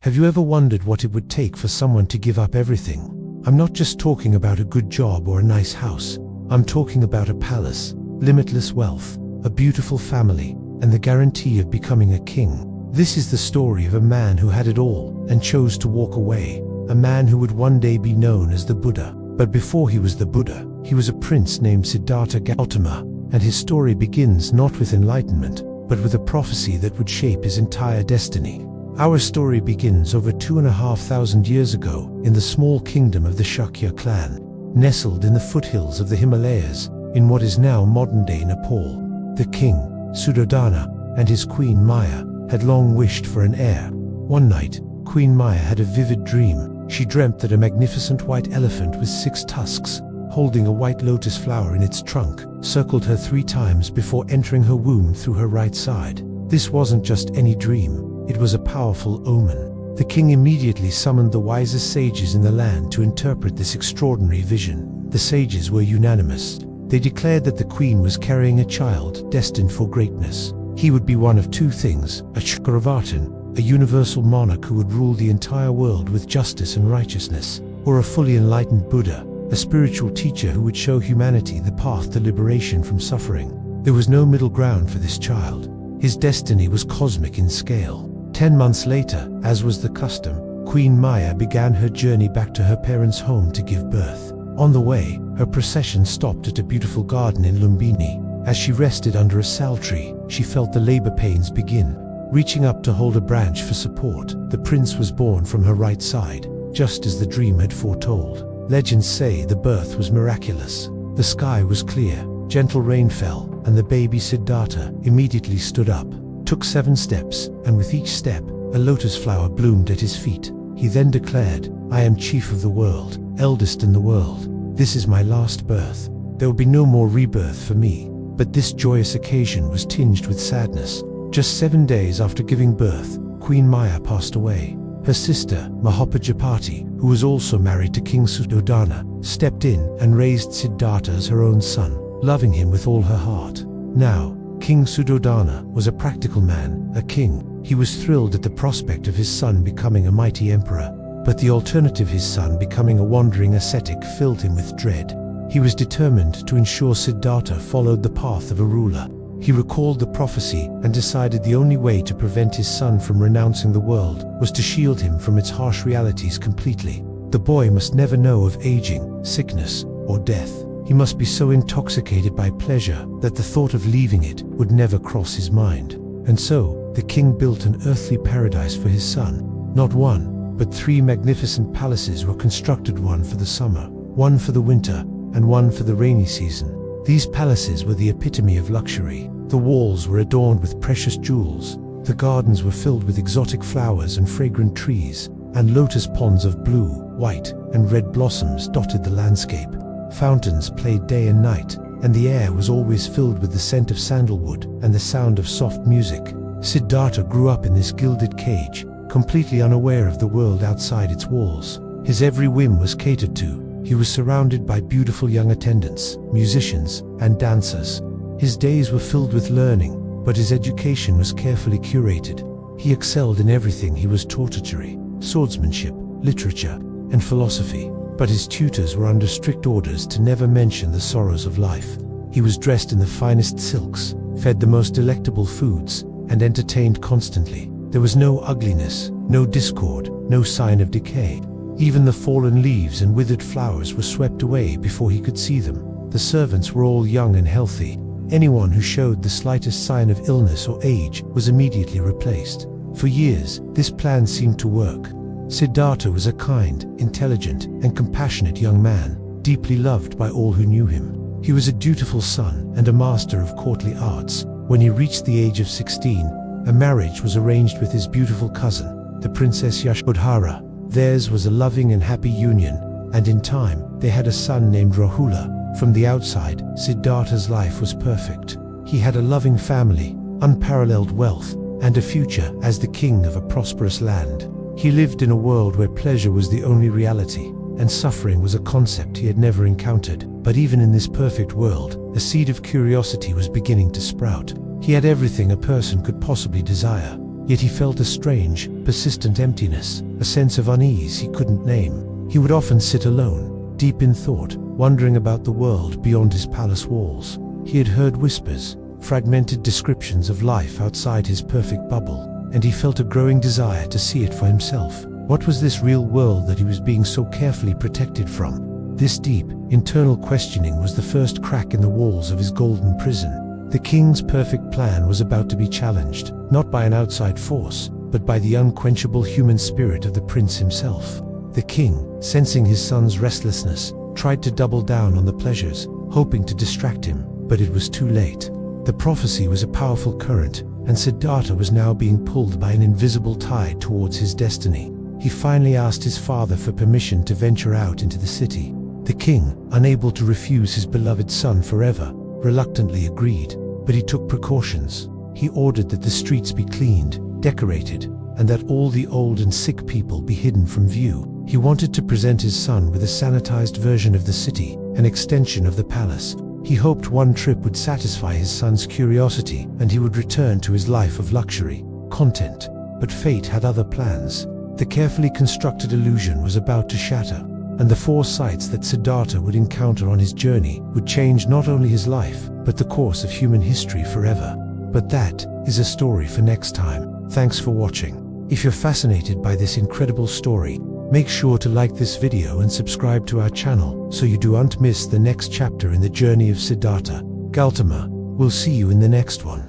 Have you ever wondered what it would take for someone to give up everything? I'm not just talking about a good job or a nice house. I'm talking about a palace, limitless wealth, a beautiful family, and the guarantee of becoming a king. This is the story of a man who had it all and chose to walk away, a man who would one day be known as the Buddha. But before he was the Buddha, he was a prince named Siddhartha Gautama, and his story begins not with enlightenment, but with a prophecy that would shape his entire destiny. Our story begins over 2,500 years ago in the small kingdom of the Shakya clan, nestled in the foothills of the Himalayas, in what is now modern-day Nepal. The king, Suddhodana, and his queen Maya had long wished for an heir. One night, Queen Maya had a vivid dream. She dreamt that a magnificent white elephant with 6 tusks, holding a white lotus flower in its trunk, circled her 3 times before entering her womb through her right side. This wasn't just any dream. It was a powerful omen. The king immediately summoned the wisest sages in the land to interpret this extraordinary vision. The sages were unanimous. They declared that the queen was carrying a child destined for greatness. He would be one of 2 things: a Chakravartin, a universal monarch who would rule the entire world with justice and righteousness, or a fully enlightened Buddha, a spiritual teacher who would show humanity the path to liberation from suffering. There was no middle ground for this child. His destiny was cosmic in scale. 10 months later, as was the custom, Queen Maya began her journey back to her parents' home to give birth. On the way, her procession stopped at a beautiful garden in Lumbini. As she rested under a sal tree, she felt the labor pains begin. Reaching up to hold a branch for support, the prince was born from her right side, just as the dream had foretold. Legends say the birth was miraculous. The sky was clear, gentle rain fell, and the baby Siddhartha immediately stood up, took 7 steps, and with each step, a lotus flower bloomed at his feet. He then declared, "I am chief of the world, eldest in the world. This is my last birth. There will be no more rebirth for me." But this joyous occasion was tinged with sadness. Just 7 days after giving birth, Queen Maya passed away. Her sister, Mahapajapati, who was also married to King Suddhodana, stepped in and raised Siddhartha as her own son, loving him with all her heart. Now, King Suddhodana was a practical man, a king. He was thrilled at the prospect of his son becoming a mighty emperor, but the alternative, his son becoming a wandering ascetic, filled him with dread. He was determined to ensure Siddhartha followed the path of a ruler. He recalled the prophecy and decided the only way to prevent his son from renouncing the world was to shield him from its harsh realities completely. The boy must never know of aging, sickness, or death. He must be so intoxicated by pleasure that the thought of leaving it would never cross his mind. And so, the king built an earthly paradise for his son. Not 1, but 3 magnificent palaces were constructed, one for the summer, one for the winter, and one for the rainy season. These palaces were the epitome of luxury. The walls were adorned with precious jewels. The gardens were filled with exotic flowers and fragrant trees, and lotus ponds of blue, white, and red blossoms dotted the landscape. Fountains played day and night, and the air was always filled with the scent of sandalwood and the sound of soft music. Siddhartha grew up in this gilded cage, completely unaware of the world outside its walls. His every whim was catered to. He was surrounded by beautiful young attendants, musicians, and dancers. His days were filled with learning, but his education was carefully curated. He excelled in everything he was taught: archery, swordsmanship, literature, and philosophy. But his tutors were under strict orders to never mention the sorrows of life. He was dressed in the finest silks, fed the most delectable foods, and entertained constantly. There was no ugliness, no discord, no sign of decay. Even the fallen leaves and withered flowers were swept away before he could see them. The servants were all young and healthy. Anyone who showed the slightest sign of illness or age was immediately replaced. For years, this plan seemed to work. Siddhartha was a kind, intelligent, and compassionate young man, deeply loved by all who knew him. He was a dutiful son and a master of courtly arts. When he reached the age of 16, a marriage was arranged with his beautiful cousin, the Princess Yashodhara. Theirs was a loving and happy union, and in time, they had a son named Rahula. From the outside, Siddhartha's life was perfect. He had a loving family, unparalleled wealth, and a future as the king of a prosperous land. He lived in a world where pleasure was the only reality, and suffering was a concept he had never encountered. But even in this perfect world, a seed of curiosity was beginning to sprout. He had everything a person could possibly desire, yet he felt a strange, persistent emptiness, a sense of unease he couldn't name. He would often sit alone, deep in thought, wondering about the world beyond his palace walls. He had heard whispers, fragmented descriptions of life outside his perfect bubble, and he felt a growing desire to see it for himself. What was this real world that he was being so carefully protected from? This deep, internal questioning was the first crack in the walls of his golden prison. The king's perfect plan was about to be challenged, not by an outside force, but by the unquenchable human spirit of the prince himself. The king, sensing his son's restlessness, tried to double down on the pleasures, hoping to distract him, but it was too late. The prophecy was a powerful current, and Siddhartha was now being pulled by an invisible tide towards his destiny. He finally asked his father for permission to venture out into the city. The king, unable to refuse his beloved son forever, reluctantly agreed, but he took precautions. He ordered that the streets be cleaned, decorated, and that all the old and sick people be hidden from view. He wanted to present his son with a sanitized version of the city, an extension of the palace. He hoped one trip would satisfy his son's curiosity and he would return to his life of luxury, content. But fate had other plans. The carefully constructed illusion was about to shatter, and the 4 sights that Siddhartha would encounter on his journey would change not only his life, but the course of human history forever. But that is a story for next time. Thanks for watching. If you're fascinated by this incredible story, make sure to like this video and subscribe to our channel so you don't miss the next chapter in the journey of Siddhartha. Gautama, we'll see you in the next one.